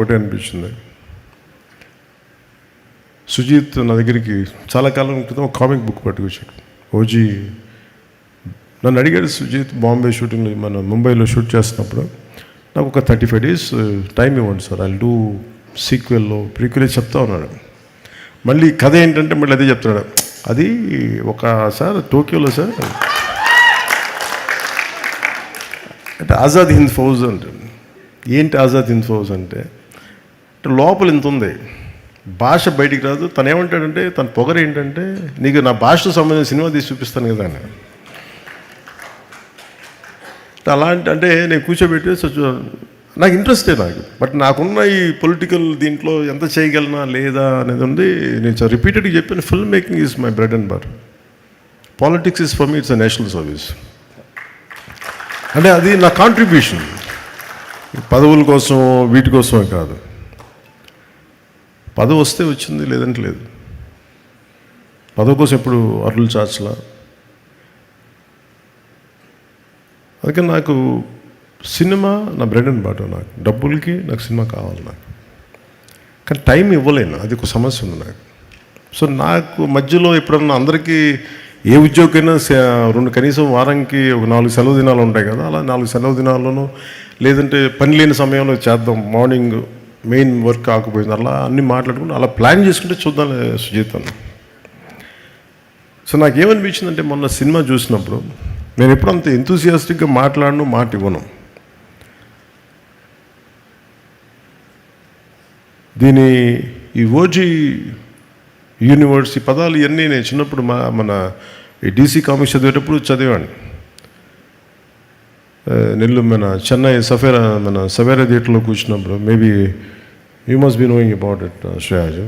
ఒకటే అనిపించింది. సుజీత్ నా దగ్గరికి చాలా కాలం క్రితం ఒక కామిక్ బుక్ పట్టుకొచ్చాడు. ఓజీ నన్ను అడిగాడు, సుజీత్ బాంబే షూటింగ్ మన ముంబైలో షూట్ చేస్తున్నప్పుడు నాకు ఒక 35 days టైం ఇవ్వండి సార్, ఐ డూ సీక్వెల్లో ప్రీక్వెల్ చెప్తా ఉన్నాడు. మళ్ళీ కథ ఏంటంటే మళ్ళీ అదే చెప్తున్నాడు. అది ఒక సార్ టోక్యోలో సార్ అంటే ఆజాద్ హింద్ ఫౌజ్ అంటే ఏంటి, ఆజాద్ హింద్ ఫౌజ్ అంటే లోపల ఇంత ఉంది, భాష బయటికి రాదు. తను ఏమంటాడంటే తన పొగరు ఏంటంటే నీకు నా భాషకు సంబంధించిన సినిమా తీసి చూపిస్తాను కదా అని. అలాంటి అంటే నేను కూర్చోబెట్టి నాకు ఇంట్రెస్టే నాకు, బట్ నాకున్న ఈ పొలిటికల్ దీంట్లో ఎంత చేయగలనా లేదా అనేది ఉంది. నేను రిపీటెడ్గా చెప్పాను, film making is my bread and butter, politics is for me it's a national service. అంటే అది నా కాంట్రిబ్యూషన్, పదవుల కోసం వీటి కోసమే కాదు. పదవి వస్తే వచ్చింది, లేదంటే లేదు. పదవి కోసం ఎప్పుడు అరులు చాచలా. అందుకని నాకు సినిమా నా బ్రెడ్ అండ్ బటర్. నాకు డబ్బులకి నాకు సినిమా కావాలి నాకు, కానీ టైం ఇవ్వలేను, అది ఒక సమస్య ఉంది నాకు. సో నాకు మధ్యలో ఎప్పుడన్నా అందరికీ ఏ ఉద్యోగమైనా కనీసం వారానికి ఒక 4 సెలవు దినాలు ఉంటాయి కదా, అలా 4 సెలవు దినాల్లోనూ లేదంటే పని లేని సమయంలో చేద్దాం, మార్నింగ్ మెయిన్ వర్క్ కాకపోయింది, అలా అన్నీ మాట్లాడుకుంటూ అలా ప్లాన్ చేసుకుంటే చూద్దాం సుజీత్ అన్న. సో నాకేమనిపించిందంటే మొన్న సినిమా చూసినప్పుడు నేను ఎప్పుడు అంత ఎంతూసియాస్టిక్గా మాట్లాడను, మాట ఇవ్వను. ఈ ఓజీ యూనివర్స్ ఈ పదాలు ఇవన్నీ నేను చిన్నప్పుడు మన ఈ DC కామిక్స్ చదివేటప్పుడు చదివాను. మన చెన్నై సవేరా థియేటర్లో కూర్చున్నప్పుడు, maybe you must be knowing about it Shreyas.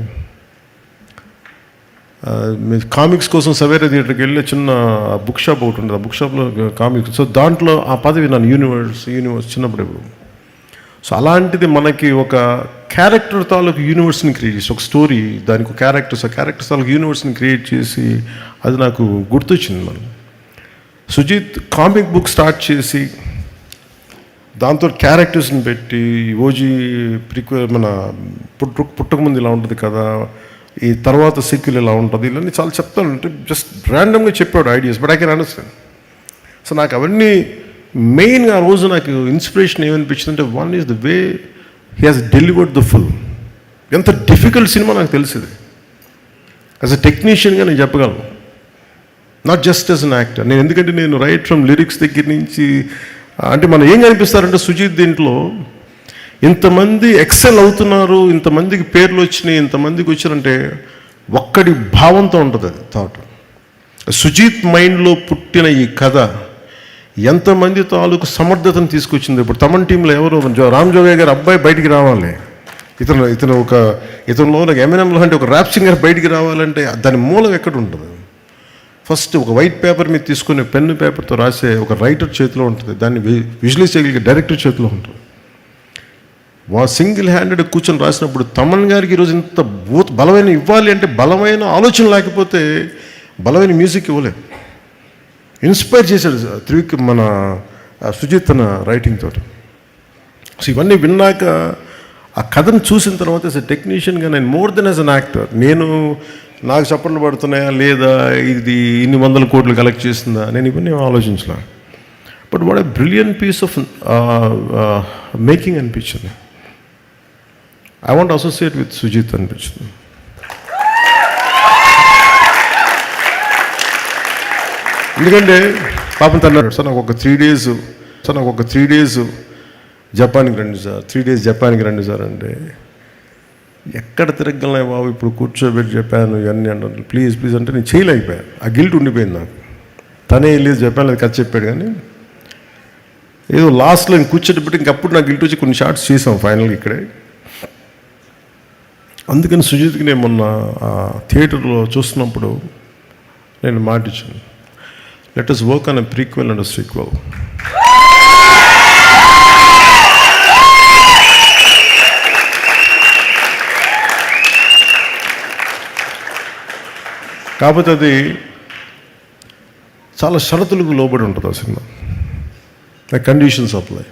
Comics కోసం సవేరా థియేటర్కి వెళ్ళి చిన్న బుక్ షాప్ ఒకటి ఉంటుంది, ఆ బుక్ షాప్లో కామిక్స్. సో దాంట్లో ఆ పదవి నన్ను యూనివర్స్ చిన్నప్పుడు ఇప్పుడు. సో అలాంటిది మనకి ఒక క్యారెక్టర్ తాలూకు యూనివర్స్ని క్రియేట్ చేసి, ఒక స్టోరీ దానికి ఒక క్యారెక్టర్స్ తాలూకు యూనివర్స్ని క్రియేట్ చేసి అది నాకు గుర్తొచ్చింది. మనం సుజీత్ కామిక్ బుక్ స్టార్ట్ చేసి దాంతో క్యారెక్టర్స్ని పెట్టి ఓజీ మన పుట్టకముందు ఇలా ఉంటుంది కదా, ఈ తర్వాత సీక్వెల్ ఇలా ఉంటుంది, ఇలాంటి చాలా చెప్తాను. అంటే జస్ట్ ర్యాండమ్గా చెప్పాడు ideas, but I can understand. So నాకు అవన్నీ మెయిన్గా ఆ రోజు నాకు ఇన్స్పిరేషన్ ఏమనిపించింది అంటే, one is the way he has delivered the full. ఎంత డిఫికల్ట్ సినిమా నాకు తెలిసింది. యాజ్ అ టెక్నీషియన్గా నేను చెప్పగలను, not just as an actor. ఎందుకంటే నేను రైట్ ఫ్రమ్ లిరిక్స్ దగ్గర నుంచి అంటే మనం ఏం కనిపిస్తారంటే సుజీత్ దీంట్లో ఇంతమంది ఎక్సెల్ అవుతున్నారు, ఇంతమందికి పేర్లు వచ్చినాయి, ఇంతమందికి వచ్చారంటే ఒక్కడి భావంతో ఉంటుంది అది థాట్. సుజీత్ మైండ్లో పుట్టిన ఈ కథ ఎంతమంది తాలూకు సమర్థతను తీసుకొచ్చింది. ఇప్పుడు తమన్ టీంలో ఎవరు రామ్ జోగయ్య గారు అబ్బాయి బయటికి రావాలి, ఇతనిలో ఎమినెంలో అంటే ఒక ర్యాప్ సింగర్ బయటికి రావాలంటే దాని మూలం ఎక్కడ ఉంటుంది? ఫస్ట్ ఒక వైట్ పేపర్ మీద తీసుకుని పెన్ను పేపర్తో రాసే ఒక రైటర్ చేతిలో ఉంటుంది, దాన్ని విజువలైజ్ చేయగలిగే డైరెక్టర్ చేతిలో ఉంటుంది. సింగిల్ హ్యాండెడ్ కూర్చొని రాసినప్పుడు తమన్ గారికి ఈరోజు ఇంత బలమైన ఇవ్వాలి అంటే బలమైన ఆలోచన లేకపోతే బలమైన మ్యూజిక్ ఇవ్వలేదు. ఇన్స్పైర్ చేశాడు మన సుజీత్ తన రైటింగ్ తోటి. సో ఇవన్నీ విన్నాక ఆ కథను చూసిన తర్వాత యాజ్ ఎ టెక్నీషియన్గా నేను more than as an actor, నాకు చప్పట్లు పడుతున్నాయా లేదా, ఇది ఇన్ని 100 కోట్లు కలెక్ట్ చేస్తుందా, నేను ఇవన్నీ ఆలోచించలే. But what a brilliant piece of making అనిపించింది. I want associate with Sujeeth అనిపించింది. ఎందుకంటే పాపం తన్నాడు, సార్ నాకు ఒక 3 days జపాన్కి రండి సార్, 3 days జపాన్కి రండి సార్ అంటే ఎక్కడ తిరగలనే బాబు, ఇప్పుడు కూర్చోబెట్టి చెప్పాను ఇవన్నీ అంటాను, ప్లీజ్ అంటే నేను చేయలేకపోయాను. ఆ గిల్ట్ ఉండిపోయింది నాకు. తనే వెళ్ళి జపాన్ అది కథ చెప్పాడు, కానీ ఏదో లాస్ట్లో ఇంక కూర్చోబెట్టి ఇంకప్పుడు నాకు గిల్ట్ వచ్చి కొన్ని షార్ట్స్ చేసాం ఫైనల్గా ఇక్కడే. అందుకని సుజీత్కి నేను మొన్న థియేటర్లో చూస్తున్నప్పుడు నేను మాట ఇచ్చాను, let us work on a prequel and a sequel. కాకపోతే అది చాలా షరతులకు లోబడి ఉంటుంది ఆ సినిమా, కండిషన్స్ అప్లై.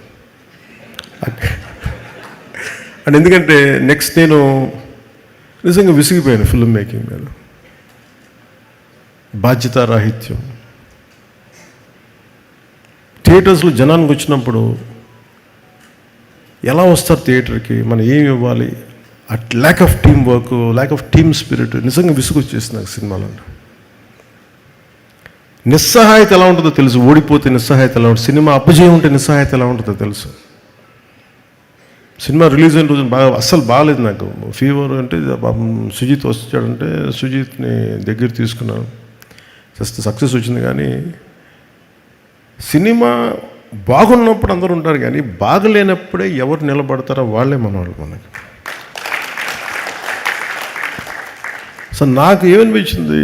అండ్ ఎందుకంటే నెక్స్ట్ నేను నిజంగా విసిగిపోయాను ఫిల్మ్ మేకింగ్ మీద. బాధ్యతారాహిత్యం. థియేటర్స్లో జనానికి వచ్చినప్పుడు ఎలా వస్తారు థియేటర్కి, మనం ఏమి ఇవ్వాలి, at lack of team work, lack of team spirit నిజంగా విసుగొచ్చేస్తుంది నాకు సినిమాలో. నిస్సహాయత ఎలా ఉంటుందో తెలుసు, ఓడిపోతే నిస్సహాయత ఎలా ఉంటుంది, సినిమా అపజయం ఉంటే నిస్సహాయత ఎలా ఉంటుందో తెలుసు. సినిమా రిలీజ్ అయిన రోజు అస్సలు బాగాలేదు నాకు. ఫీవర్ అంటే పాపం సుజిత్ వచ్చాడంటే సుజిత్ని దగ్గర తీసుకున్నాను, జస్ట్ సక్సెస్ వచ్చింది. కానీ సినిమా బాగున్నప్పుడు అందరూ ఉంటారు, కానీ బాగలేనప్పుడే ఎవరు నిలబడతారో వాళ్ళే మనవాళ్ళు మనకి. సో నాకు ఏమనిపించింది,